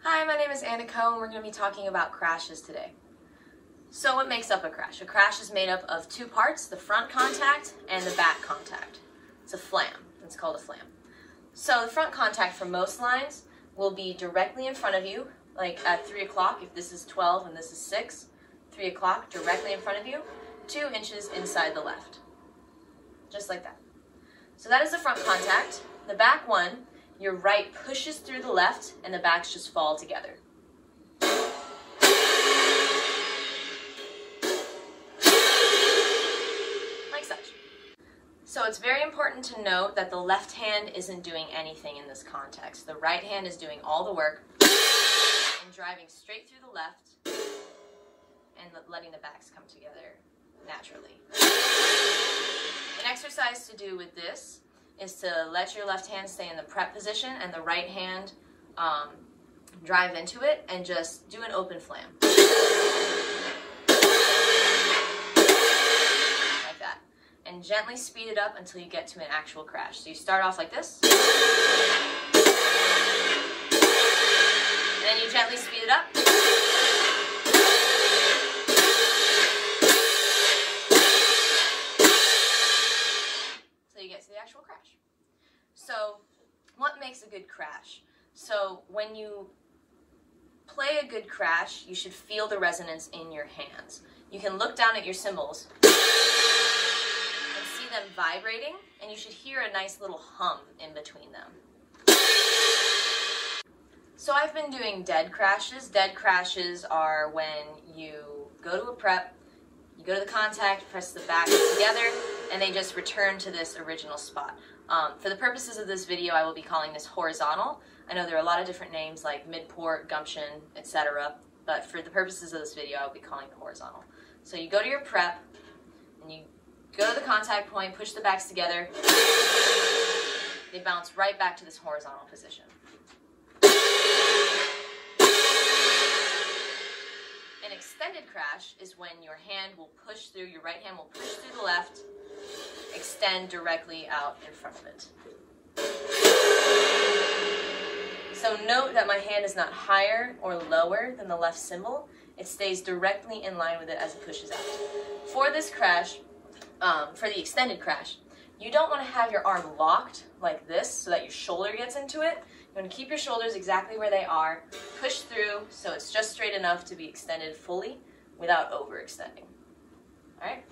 Hi, my name is Annika, and we're going to be talking about crashes today. So what makes up a crash? A crash is made up of two parts, the front contact and the back contact. It's a flam. It's called a flam. So the front contact for most lines will be directly in front of you, like at 3 o'clock, if this is 12 and this is 6, 3 o'clock directly in front of you, 2 inches inside the left. Just like that. So that is the front contact. The back one, your right pushes through the left and the backs just fall together. Like such. So it's very important to note that the left hand isn't doing anything in this context. The right hand is doing all the work and driving straight through the left and letting the backs come together naturally. An exercise to do with this is to let your left hand stay in the prep position and the right hand drive into it and just do an open flam. Like that. And gently speed it up until you get to an actual crash. So you start off like this. And then you gently speed it up. Crash. So what makes a good crash? So when you play a good crash, you should feel the resonance in your hands. You can look down at your cymbals and see them vibrating, and you should hear a nice little hum in between them. So I've been doing dead crashes. Dead crashes are when you go to a prep, you go to the contact, press the back together, and they just return to this original spot. For the purposes of this video, I will be calling this horizontal. I know there are a lot of different names like midport, gumption, etc., but for the purposes of this video, I will be calling it horizontal. So you go to your prep, and you go to the contact point, push the backs together, they bounce right back to this horizontal position. An extended crash is when your hand will push through, your right hand will push through the left, extend directly out in front of it. So note that my hand is not higher or lower than the left cymbal. It stays directly in line with it as it pushes out. For this crash, for the extended crash, you don't want to have your arm locked like this so that your shoulder gets into it. You want to keep your shoulders exactly where they are, push through so it's just straight enough to be extended fully without overextending. All right?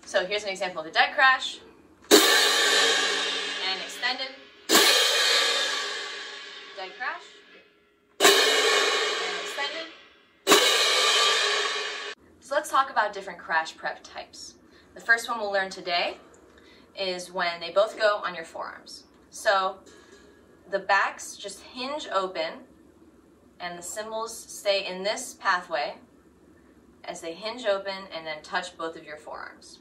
So here's an example of a dead crash, and extended, dead crash, and extended. So let's talk about different crash prep types. The first one we'll learn today is when they both go on your forearms. So the backs just hinge open and the cymbals stay in this pathway as they hinge open and then touch both of your forearms.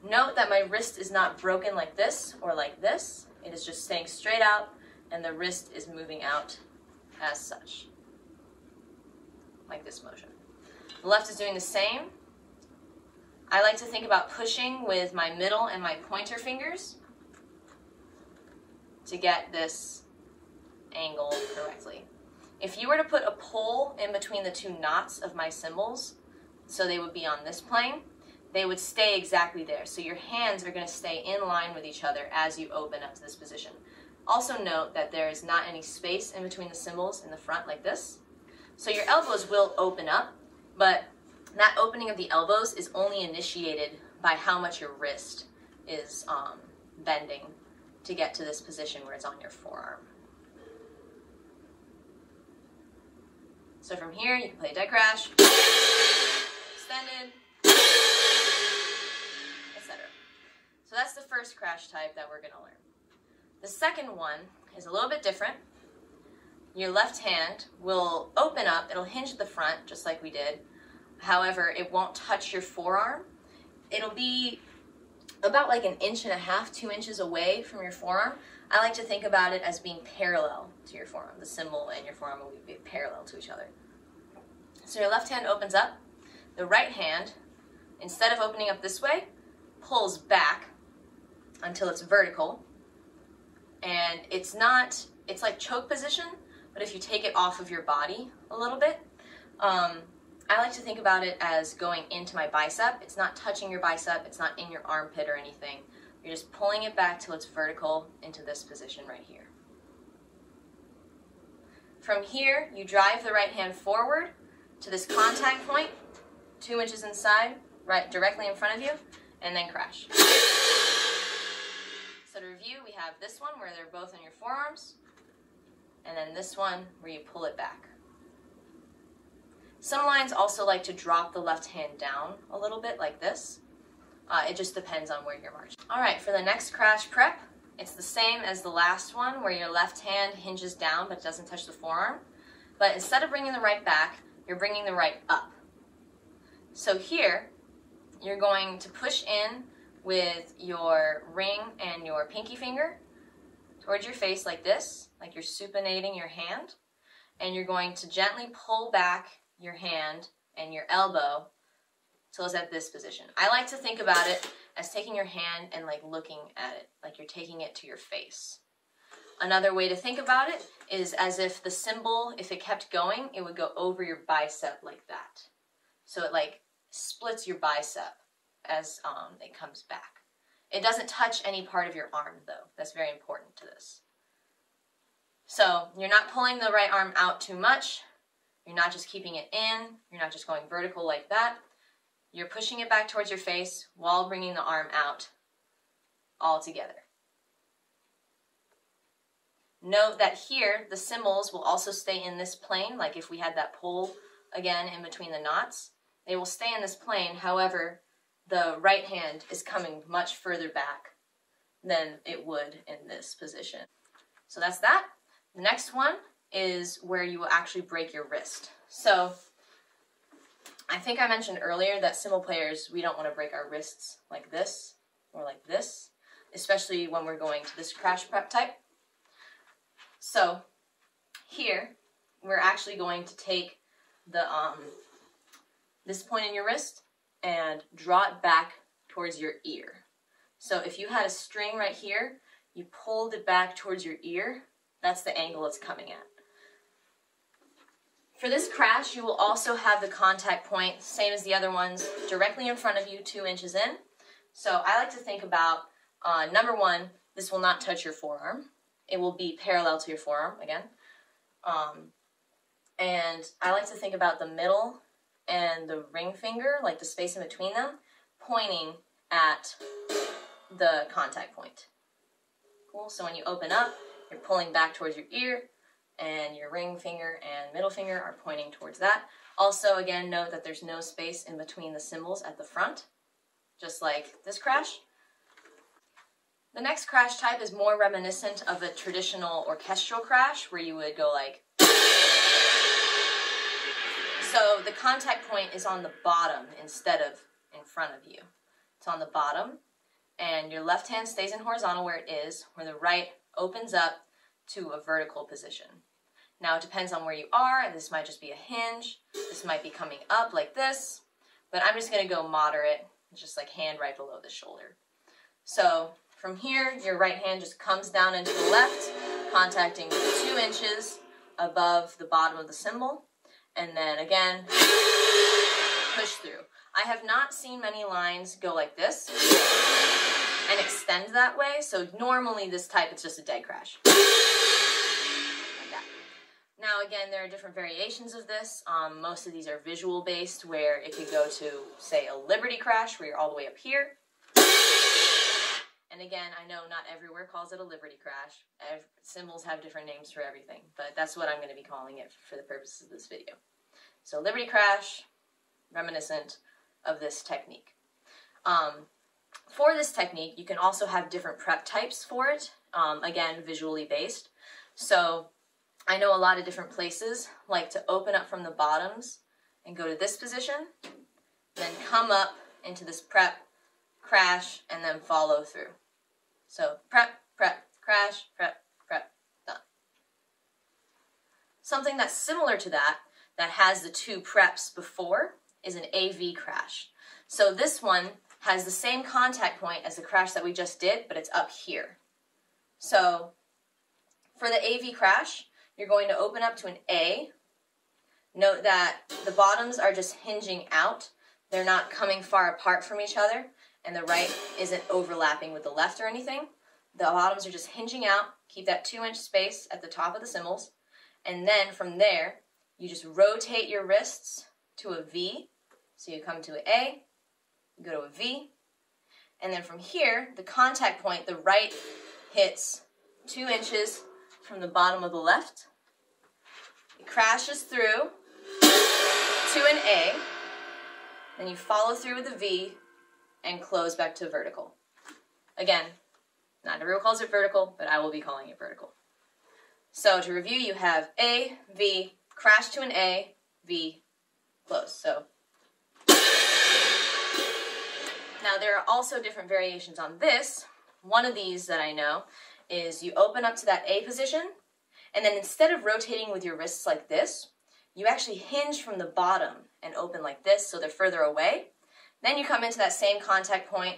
Note that my wrist is not broken like this or like this. It is just staying straight out and the wrist is moving out as such, like this motion. The left is doing the same. I like to think about pushing with my middle and my pointer fingers to get this angle correctly. If you were to put a pole in between the two knots of my cymbals, so they would be on this plane, they would stay exactly there. So your hands are going to stay in line with each other as you open up to this position. Also note that there is not any space in between the cymbals in the front like this. So your elbows will open up, but that opening of the elbows is only initiated by how much your wrist is bending to get to this position where it's on your forearm. So from here, you can play dead crash, extended, etc. So that's the first crash type that we're going to learn. The second one is a little bit different. Your left hand will open up, it'll hinge at the front, just like we did. However, it won't touch your forearm. It'll be about like 1.5 inches, 2 inches away from your forearm. I like to think about it as being parallel to your forearm. The cymbal and your forearm will be parallel to each other. So your left hand opens up. The right hand, instead of opening up this way, pulls back until it's vertical. And it's like choke position, but if you take it off of your body a little bit, I like to think about it as going into my bicep. It's not touching your bicep, it's not in your armpit or anything. You're just pulling it back till it's vertical into this position right here. From here, you drive the right hand forward to this contact point, 2 inches inside, right directly in front of you, and then crash. So to review, we have this one where they're both on your forearms, and then this one where you pull it back. Some lines also like to drop the left hand down a little bit like this. It just depends on where you're marching. All right, for the next crash prep, it's the same as the last one where your left hand hinges down but doesn't touch the forearm. But instead of bringing the right back, you're bringing the right up. So here, you're going to push in with your ring and your pinky finger towards your face like this, like you're supinating your hand. And you're going to gently pull back your hand and your elbow till it's at this position. I like to think about it as taking your hand and like looking at it, like you're taking it to your face. Another way to think about it is as if the cymbal, if it kept going, it would go over your bicep like that. So it like splits your bicep as it comes back. It doesn't touch any part of your arm though. That's very important to this. So you're not pulling the right arm out too much. You're not just keeping it in. You're not just going vertical like that. You're pushing it back towards your face while bringing the arm out all together. Note that here, the cymbals will also stay in this plane, like if we had that pull again in between the knots. They will stay in this plane, however, the right hand is coming much further back than it would in this position. So that's that. The next one is where you will actually break your wrist. So I think I mentioned earlier that cymbal players, we don't want to break our wrists like this or like this, especially when we're going to this crash prep type. So here, we're actually going to take the this point in your wrist and draw it back towards your ear. So if you had a string right here, you pulled it back towards your ear, that's the angle it's coming at. For this crash, you will also have the contact point, same as the other ones, directly in front of you, 2 inches in. So I like to think about, number one, this will not touch your forearm. It will be parallel to your forearm, again. And I like to think about the middle and the ring finger, like the space in between them, pointing at the contact point. Cool, so when you open up, you're pulling back towards your ear, and your ring finger and middle finger are pointing towards that. Also, again, note that there's no space in between the cymbals at the front, just like this crash. The next crash type is more reminiscent of a traditional orchestral crash, where you would go like... So the contact point is on the bottom instead of in front of you. It's on the bottom, and your left hand stays in horizontal where it is, where the right opens up to a vertical position. Now it depends on where you are, and this might just be a hinge, this might be coming up like this, but I'm just going to go moderate, just like hand right below the shoulder. So from here, your right hand just comes down into the left, contacting 2 inches above the bottom of the cymbal, and then again, push through. I have not seen many lines go like this and extend that way, so normally this type, it's just a dead crash. Like that. Now again, there are different variations of this. Most of these are visual based, where it could go to, say, a Liberty crash, where you're all the way up here. And again, I know not everywhere calls it a Liberty crash. Cymbals have different names for everything, but that's what I'm going to be calling it for the purposes of this video. So Liberty crash, reminiscent of this technique. For this technique, you can also have different prep types for it, again, visually based. So I know a lot of different places like to open up from the bottoms and go to this position, then come up into this prep, crash, and then follow through. So prep, prep, crash, prep, prep, done. Something that's similar to that, that has the 2 preps before, is an AV crash. So this one has the same contact point as the crash that we just did, but it's up here. So for the AV crash, you're going to open up to an A. Note that the bottoms are just hinging out. They're not coming far apart from each other, and the right isn't overlapping with the left or anything. The bottoms are just hinging out. Keep that 2-inch space at the top of the cymbals. And then from there, you just rotate your wrists to a V. So you come to an A, you go to a V, and then from here, the contact point, the right hits 2 inches from the bottom of the left. It crashes through to an A, then you follow through with a V and close back to vertical. Again, not everyone calls it vertical, but I will be calling it vertical. So to review, you have A, V, crash to an A, V, close. So now there are also different variations on this. One of these that I know is you open up to that A position, and then instead of rotating with your wrists like this, you actually hinge from the bottom and open like this so they're further away. Then you come into that same contact point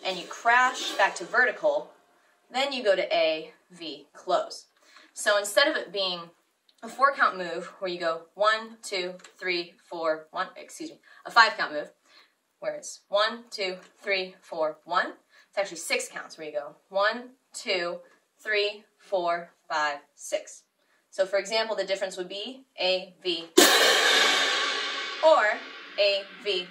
and you crash back to vertical. Then you go to A, V, close. So instead of it being a 4-count move where you go 1, 2, 3, 4, 1, a 5-count move where it's 1, 2, 3, 4, 1. It's actually 6 counts where you go 1, 2, 3, 4, 5, 6. So for example, the difference would be A, V, or A, V.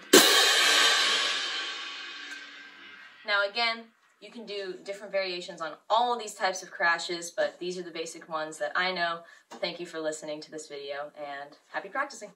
Now again, you can do different variations on all of these types of crashes, but these are the basic ones that I know. Thank you for listening to this video, and happy practicing.